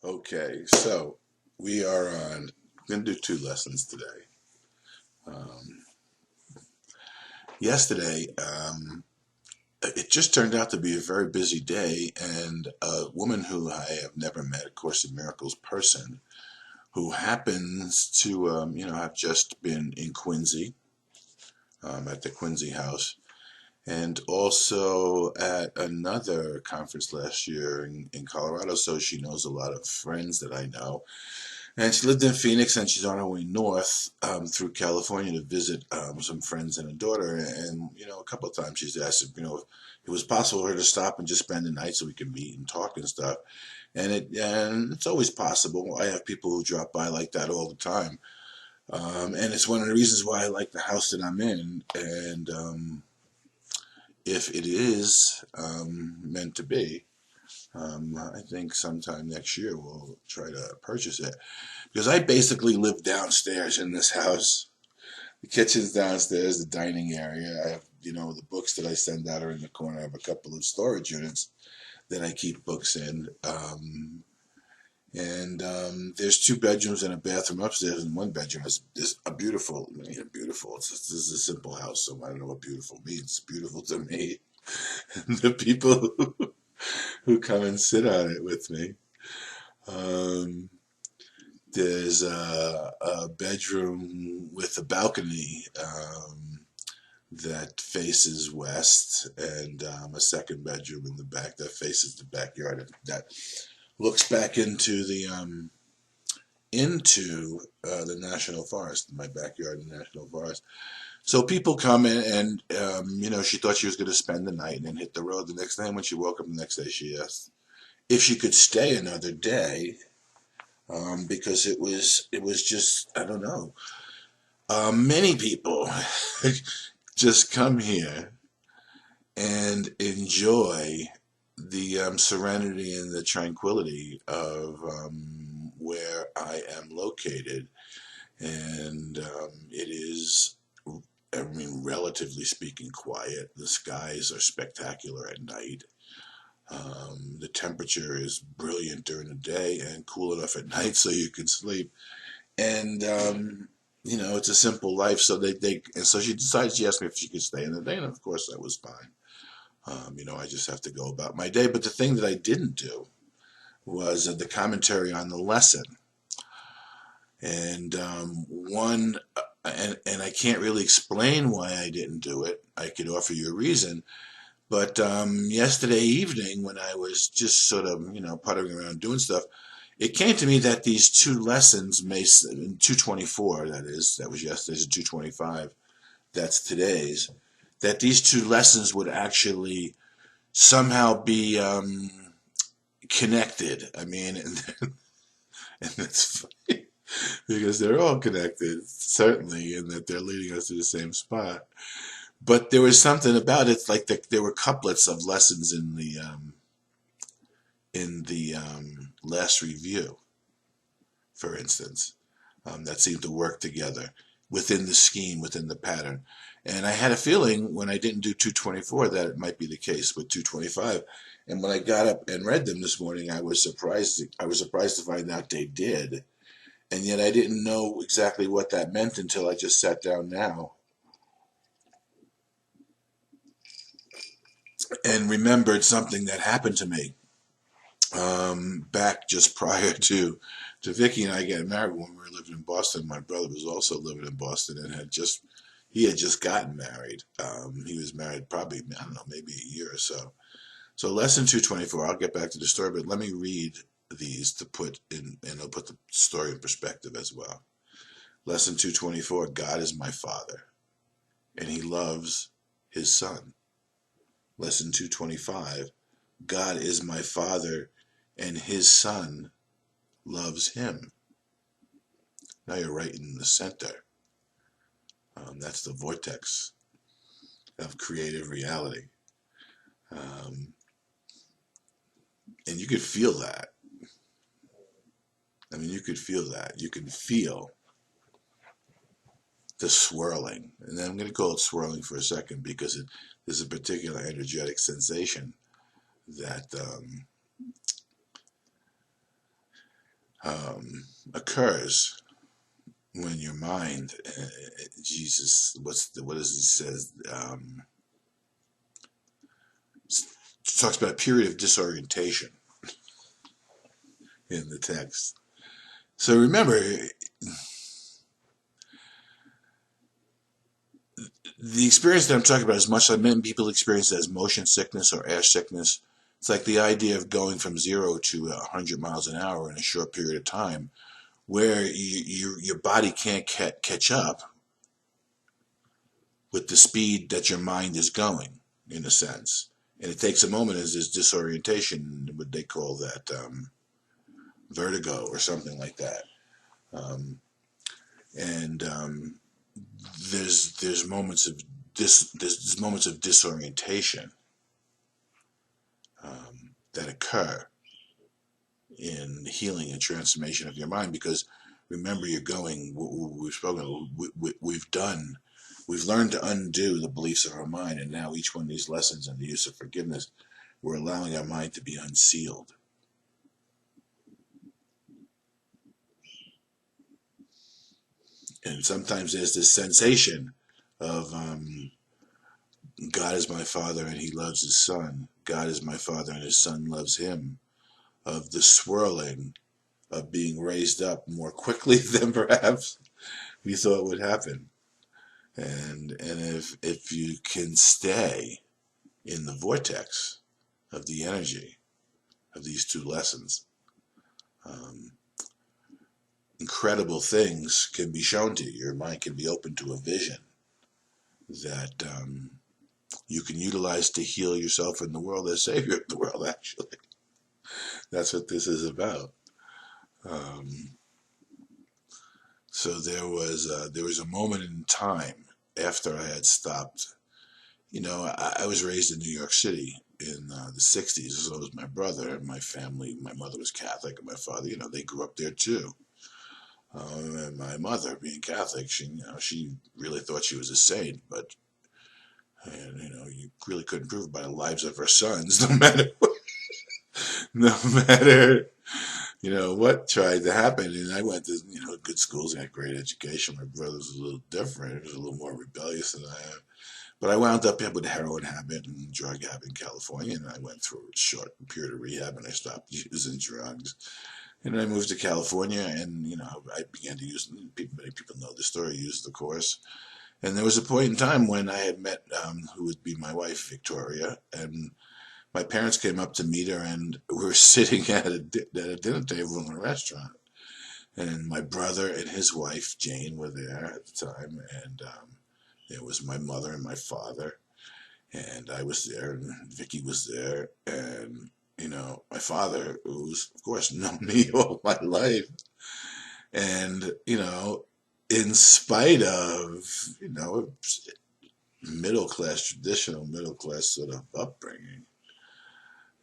Okay, so we are on, going to do two lessons today. Um, Yesterday, it just turned out to be a very busy day, and a woman who I have never met, a Course in Miracles person, who happens to, have just been in Quincy, at the Quincy House, and also at another conference last year in Colorado, so she knows a lot of friends that I know. And she lived in Phoenix, and she's on her way north through California to visit some friends and a daughter. And a couple of times she's asked if it was possible for her to stop and just spend the night so we could meet and talk and stuff. And it's always possible. I have people who drop by like that all the time, and it's one of the reasons why I like the house that I'm in. And if it is meant to be, I think sometime next year we'll try to purchase it. Because I basically live downstairs in this house. The kitchen's downstairs, the dining area. I have, the books that I send out are in the corner. I have a couple of storage units that I keep books in. And there's two bedrooms and a bathroom upstairs, and one bedroom is a beautiful, beautiful. This is a simple house, so I don't know what beautiful means. It's beautiful to me. The people who come and sit on it with me. Um, There's a bedroom with a balcony that faces west, and a second bedroom in the back that faces the backyard. That looks back into the national forest, my backyard in the national forest. So people come in, and she thought she was going to spend the night and then hit the road the next day. And when she woke up the next day, she asked if she could stay another day. Because it was just, I don't know. Many people just come here and enjoy the serenity and the tranquility of where I am located, and it is, I mean, relatively speaking, quiet. The skies are spectacular at night. The temperature is brilliant during the day and cool enough at night so you can sleep. And it's a simple life. So and so she decided. She asked me if she could stay in the day, and of course that was fine. I just have to go about my day. But the thing that I didn't do was the commentary on the lesson, and and I can't really explain why I didn't do it. I could offer you a reason. But yesterday evening, when I was just sort of, puttering around doing stuff, it came to me that these two lessons, 224, that was yesterday's, and 225, that's today's, that these two lessons would actually somehow be connected. I mean, and that's funny because they're all connected, certainly, and that they're leading us to the same spot. But there was something about it, like there were couplets of lessons in the last review, for instance, that seemed to work together within the scheme, within the pattern. And I had a feeling when I didn't do 224 that it might be the case with 225. And when I got up and read them this morning, I was surprised. I was surprised to find out they did, and yet I didn't know exactly what that meant until I just sat down now and remembered something that happened to me back just prior to Vicky and I getting married. When we were living in Boston, my brother was also living in Boston and he had just gotten married. He was married probably, I don't know, maybe a year or so. So lesson 224, I'll get back to the story, but let me read these to put in, and I'll put the story in perspective as well. Lesson 224, God is my Father, and He loves His Son. Lesson 225, God is my Father, and His Son loves Him. Now you're right in the center. That's the vortex of creative reality. And you could feel that. I mean, you could feel that. You can feel the swirling. And then I'm going to call it swirling for a second because there's a particular energetic sensation that occurs when your mind, Jesus, what does he says? Talks about a period of disorientation in the text. So remember, the experience that I'm talking about is much like many people experience it as motion sickness or air sickness. It's like the idea of going from 0 to 100 miles an hour in a short period of time, where your body can't catch up with the speed that your mind is going, in a sense. And it takes a moment as this disorientation, what they call that, vertigo or something like that. Um, and there's moments of there's moments of disorientation that occur in healing and transformation of your mind, because remember, you're going, we've spoken, we've learned to undo the beliefs of our mind, and now each one of these lessons and the use of forgiveness, we're allowing our mind to be unsealed. And sometimes there's this sensation of God is my Father and He loves His Son. God is my Father and His Son loves Him. Of the swirling of being raised up more quickly than perhaps we thought would happen. And if you can stay in the vortex of the energy of these two lessons, um, incredible things can be shown to you. Your mind can be open to a vision that you can utilize to heal yourself in the world as Savior of the world, actually. That's what this is about. So there was a moment in time after I had stopped. I was raised in New York City in the 60s, so was my brother and my family. My mother was Catholic, and my father, they grew up there too. And my mother, being Catholic, she really thought she was a saint, but you really couldn't prove it by the lives of her sons, no matter what, no matter what tried to happen. And I went to good schools and had great education. My brother was a little different; he was a little more rebellious than I am. But I wound up with a heroin habit and drug habit in California, and I went through a short period of rehab, and I stopped using drugs. And then I moved to California, and I began to use. Many people know the story. Use the course, and there was a point in time when I had met who would be my wife, Victoria, and my parents came up to meet her, and we were sitting at a dinner table in a restaurant, and my brother and his wife Jane were there at the time, and it was my mother and my father, and I was there, and Vicky was there, and my father, who's of course known me all my life, and in spite of traditional middle class sort of upbringing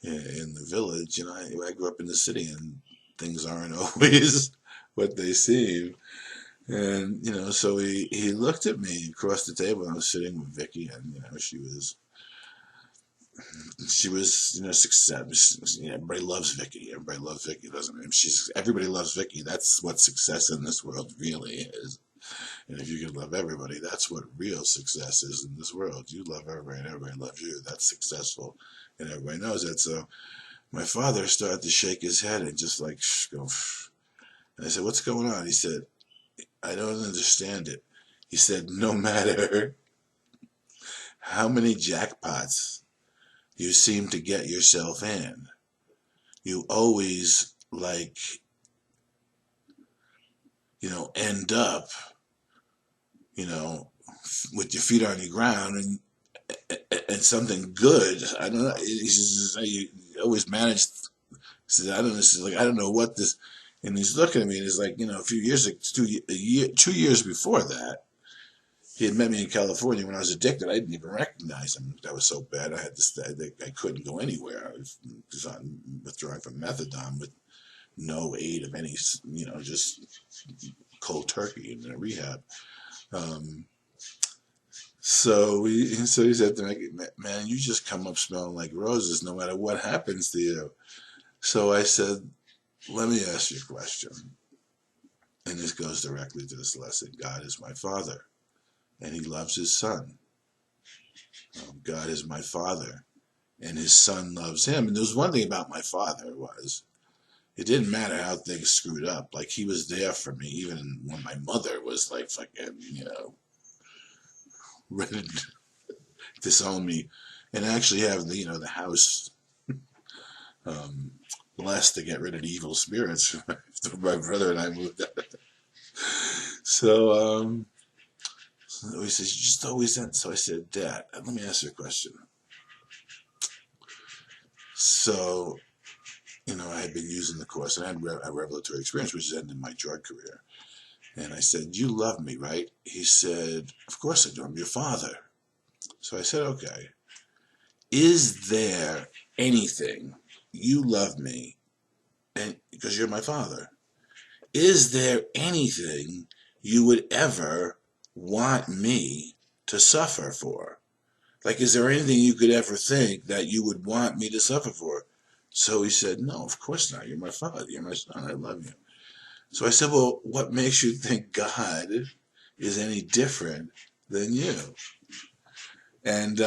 in the village, I grew up in the city, and things aren't always what they seem. And so he looked at me across the table. I was sitting with Vicky, and she was success. Everybody loves Vicky. Everybody loves Vicky, doesn't it? Everybody loves Vicky. That's what success in this world really is. And if you can love everybody, that's what real success is in this world. You love everybody, and everybody loves you. That's successful, and everybody knows that. So my father started to shake his head and just like go. And I said, "What's going on?" He said, "I don't understand it." He said, "No matter how many jackpots you seem to get yourself in, you always end up, with your feet on the ground and something good. I don't know." He says, "You always manage." He says, "I don't know. I don't know what this." And he's looking at me, and he's like, a few years, 2 years before that, he had met me in California when I was addicted. I didn't even recognize him. That was so bad. I had to stay. I couldn't go anywhere. I was withdrawing from methadone with no aid of any, just cold turkey in a rehab. So he said to me, "Man, you just come up smelling like roses no matter what happens to you." So I said, let me ask you a question. And this goes directly to this lesson. God is my Father, and He loves His Son. God is my Father, and His Son loves Him. And there was one thing about my father was, it didn't matter how things screwed up. Like, He was there for me, even when my mother was like fucking, ready to disown me, and actually have the house blessed to get rid of the evil spirits. My brother and I moved out. So he says, "You just always that." So I said, "Dad, let me ask you a question." So, I had been using the course, and I had a revelatory experience, which ended my drug career. And I said, "You love me, right?" He said, "Of course I do. I'm your father." So I said, "Okay. Is there anything you love me, and because you're my father? Is there anything you would ever want me to suffer for? Like, is there anything you could ever think that you would want me to suffer for?" So he said, "No, of course not. You're my father. You're my son. I love you." So I said, "Well, what makes you think God is any different than you?" And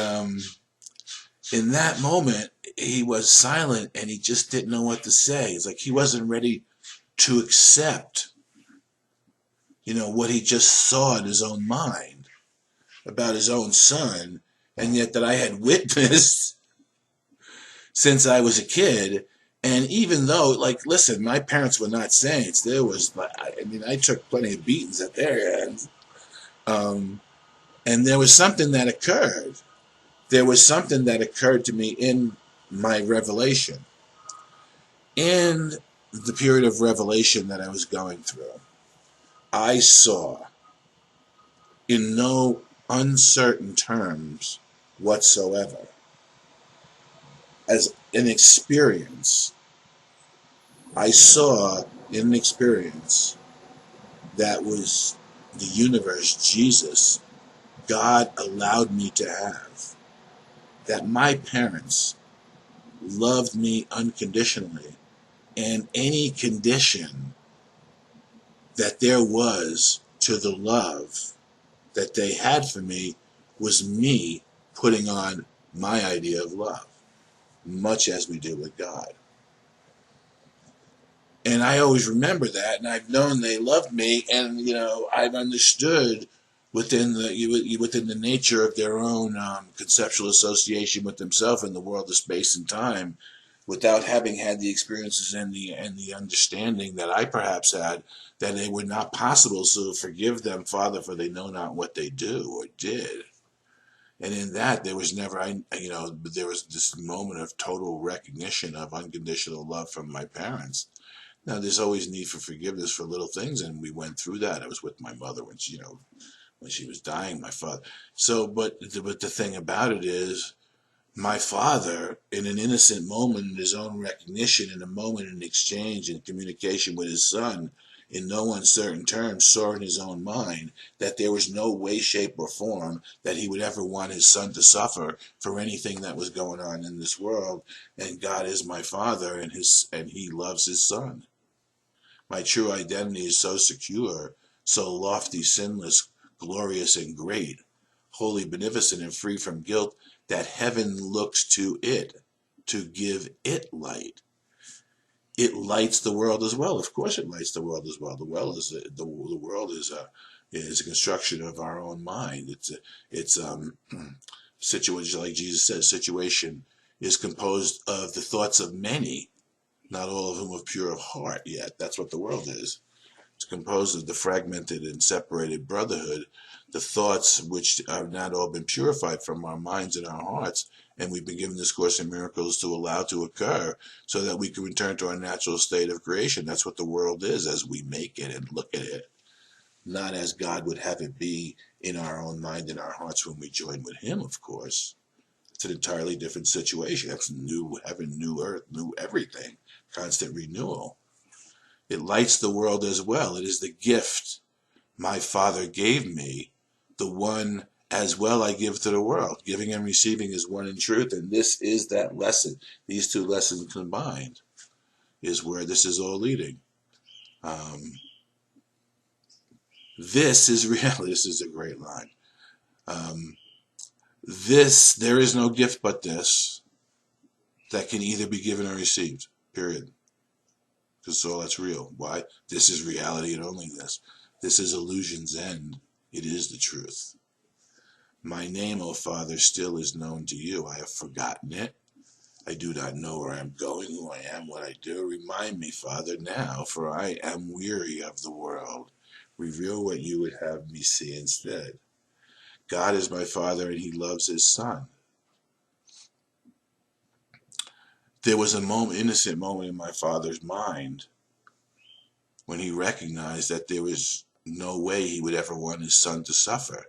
in that moment, he was silent and he just didn't know what to say. It's like he wasn't ready to accept, what he just saw in his own mind about his own son, and yet that I had witnessed since I was a kid. And even though, like, listen, my parents were not saints. There was, I took plenty of beatings at their hands. And there was something that occurred. There was something that occurred to me in my revelation. In the period of revelation that I was going through, I saw, in no uncertain terms whatsoever, as an experience, I saw in an experience that was the universe, Jesus, God allowed me to have, that my parents loved me unconditionally, and any condition that there was to the love that they had for me was me putting on my idea of love, much as we do with God. And I always remember that, and I've known they loved me, and I've understood within the nature of their own conceptual association with themselves in the world of space and time, without having had the experiences and the understanding that I perhaps had, that they were not possible. So forgive them, Father, for they know not what they do or did. And in that, there was never, there was this moment of total recognition of unconditional love from my parents. Now, there's always need for forgiveness for little things, and we went through that. I was with my mother when she was dying, my father. So, but the thing about it is, my father, in an innocent moment in his own recognition, in a moment in exchange and communication with his son, in no uncertain terms, saw in his own mind that there was no way, shape, or form that he would ever want his son to suffer for anything that was going on in this world. And God is my father, and he loves his son. My true identity is so secure, so lofty, sinless, glorious, and great, wholly beneficent and free from guilt, that heaven looks to it to give it light. It lights the world as well. Of course, it lights the world as well. The world is a construction of our own mind. It's situation, like Jesus says. Situation is composed of the thoughts of many, not all of whom are pure of heart yet. That's what the world is. It's composed of the fragmented and separated brotherhood, the thoughts which have not all been purified from our minds and our hearts, and we've been given this Course in Miracles to allow to occur so that we can return to our natural state of creation. That's what the world is as we make it and look at it, not as God would have it be in our own mind and our hearts when we join with Him, of course. It's an entirely different situation. That's new heaven, new earth, new everything, constant renewal. It lights the world as well. It is the gift my Father gave me, the one as well I give to the world. Giving and receiving is one in truth, and this is that lesson, these two lessons combined. is where this is all leading. This is reality. This is a great line. There is no gift but this that can either be given or received, period. Because all that's real. Why? This is reality and only this. This is illusion's end. It is the truth. My name, O Father, still is known to you. I have forgotten it. I do not know where I am going, who I am, what I do. Remind me, Father, now, for I am weary of the world. Reveal what you would have me see instead. God is my Father, and he loves his Son. There was an innocent moment in my Father's mind when he recognized that there was no way he would ever want his Son to suffer.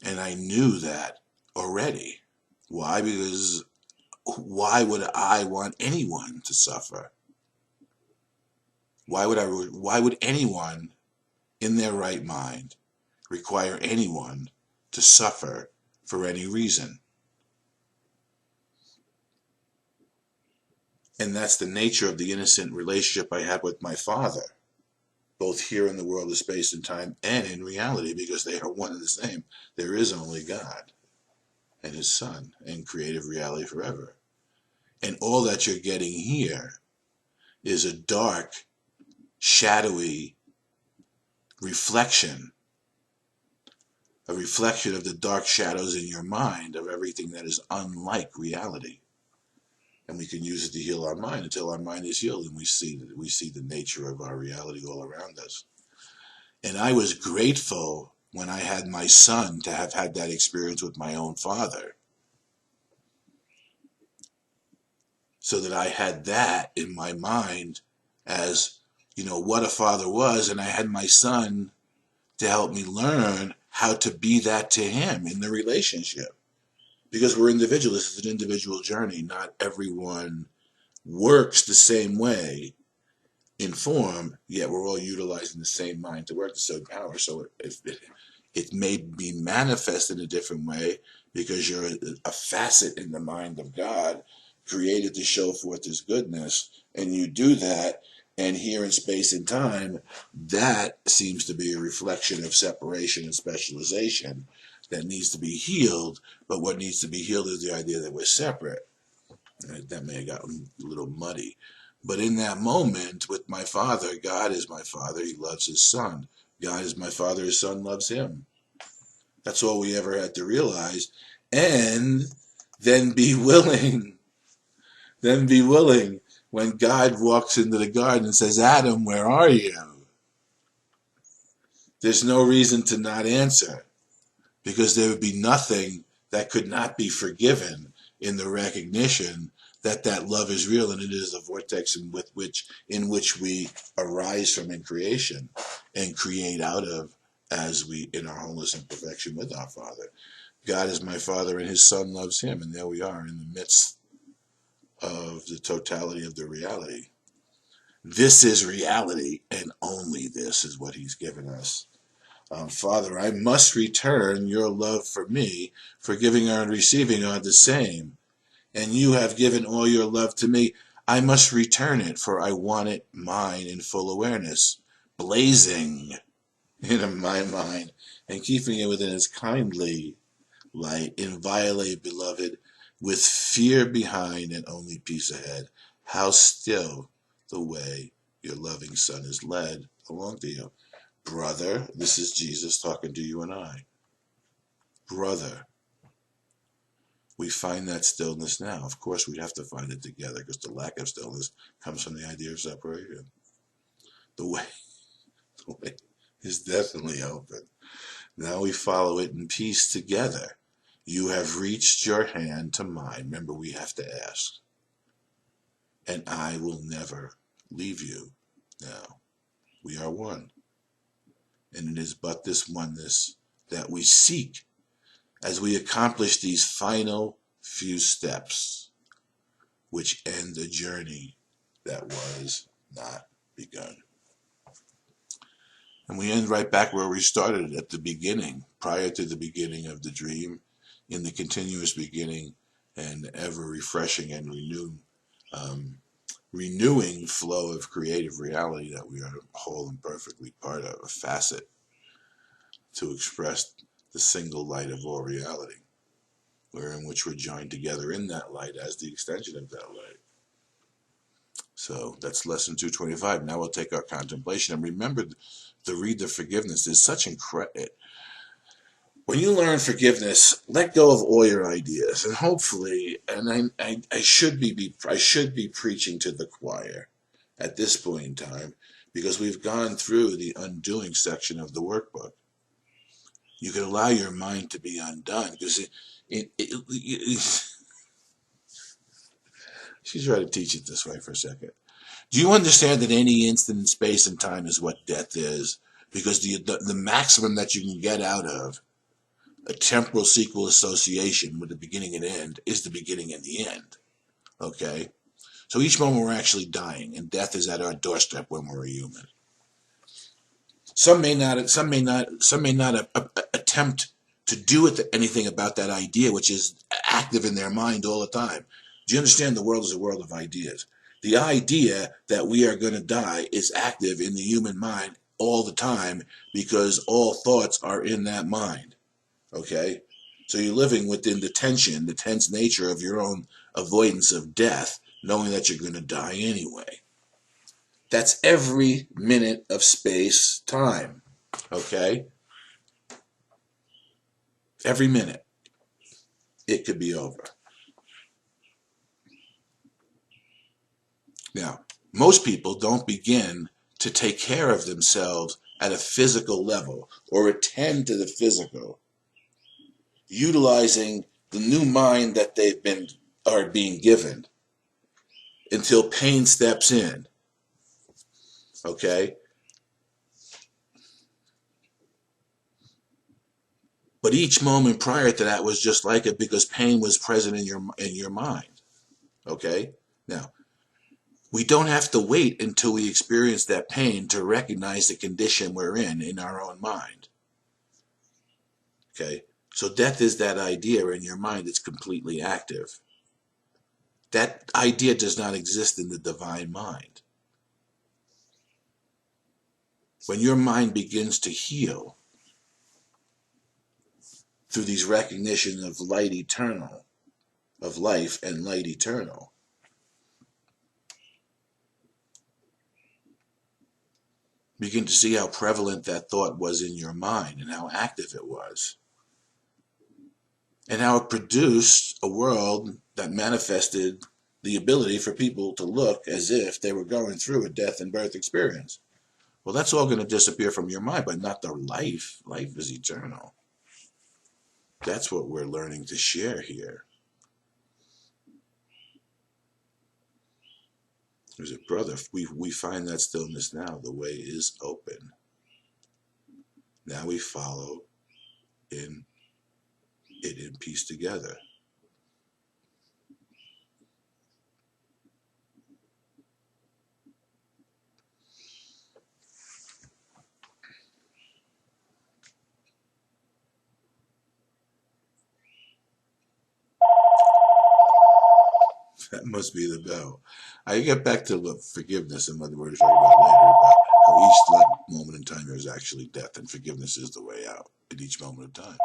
And I knew that already. Why? Because why would I want anyone to suffer? Why would anyone in their right mind require anyone to suffer for any reason? And that's the nature of the innocent relationship I have with my Father, both here in the world of space and time and in reality, because they are one and the same. There is only God and his Son and creative reality forever. And all that you're getting here is a dark, shadowy reflection, a reflection of the dark shadows in your mind of everything that is unlike reality. And we can use it to heal our mind until our mind is healed and we see the nature of our reality all around us. And I was grateful when I had my son to have had that experience with my own father, so that I had that in my mind as, what a father was, and I had my son to help me learn how to be that to him in the relationship. Because we're individuals, this is an individual journey. Not everyone works the same way in form, yet we're all utilizing the same mind to work the same power. So it may be manifest in a different way because you're a facet in the mind of God created to show forth his goodness, and you do that, and here in space and time, that seems to be a reflection of separation and specialization that needs to be healed. But what needs to be healed is the idea that we're separate. That may have gotten a little muddy. But in that moment with my Father, God is my Father, he loves his Son. God is my Father, his Son loves him. That's all we ever had to realize. And then be willing when God walks into the garden and says, Adam, where are you? There's no reason to not answer, because there would be nothing that could not be forgiven in the recognition that love is real, and it is the vortex in which we arise from in creation and create out of as we in our wholeness and perfection with our Father. God is my Father and his Son loves him, and there we are in the midst of the totality of the reality. This is reality, and only this is what he's given us. Father, I must return your love for me, for giving and receiving are the same. And you have given all your love to me. I must return it, for I want it mine in full awareness, blazing in my mind, and keeping it within its kindly light, inviolate, beloved, with fear behind and only peace ahead. How still the way your loving Son is led along to you. Brother, this is Jesus talking to you and I. Brother, we find that stillness now. Of course, we'd have to find it together, because the lack of stillness comes from the idea of separation. The way is definitely open. Now we follow it in peace together. You have reached your hand to mine. Remember, we have to ask. And I will never leave you. Now, we are one. And it is but this oneness that we seek as we accomplish these final few steps, which end the journey that was not begun. And we end right back where we started, at the beginning, prior to the beginning of the dream, in the continuous beginning and ever refreshing and renewed renewing flow of creative reality that we are whole and perfectly part of, a facet to express the single light of all reality, wherein which we're joined together in that light as the extension of that light. So that's lesson 225. Now we'll take our contemplation. And remember, the read the forgiveness is such incredible. When you learn forgiveness, let go of all your ideas, and hopefully, and I should be preaching to the choir at this point in time, because we've gone through the undoing section of the workbook. You can allow your mind to be undone, because she's trying to teach it this way for a second. Do you understand that any instant in space and time is what death is? Because the maximum that you can get out of a temporal sequel association with the beginning and end is the beginning and the end. Okay? So each moment we're actually dying, and death is at our doorstep when we're a human. Some may not attempt to do anything about that idea, which is active in their mind all the time. Do you understand the world is a world of ideas? The idea that we are going to die is active in the human mind all the time, because all thoughts are in that mind. Okay? So you're living within the tense nature of your own avoidance of death, knowing that you're going to die anyway. That's every minute of space time. Okay? Every minute. It could be over. Now, most people don't begin to take care of themselves at a physical level or attend to the physical, utilizing the new mind that are being given, until pain steps in. Okay? But each moment prior to that was just like it, because pain was present in your mind. Okay? Now, we don't have to wait until we experience that pain to recognize the condition we're in our own mind. Okay? So death is that idea in your mind that's completely active. That idea does not exist in the divine mind. When your mind begins to heal through these recognition of light eternal, of life and light eternal, begin to see how prevalent that thought was in your mind and how active it was, and how it produced a world that manifested the ability for people to look as if they were going through a death and birth experience. Well, that's all going to disappear from your mind, but not the life. Life is eternal. That's what we're learning to share here. There's a brother, we find that stillness now. The way is open. Now we follow in it in peace together. That must be the bell. I get back to forgiveness and what we're talking about later, about how each moment in time there is actually death, and forgiveness is the way out at each moment of time.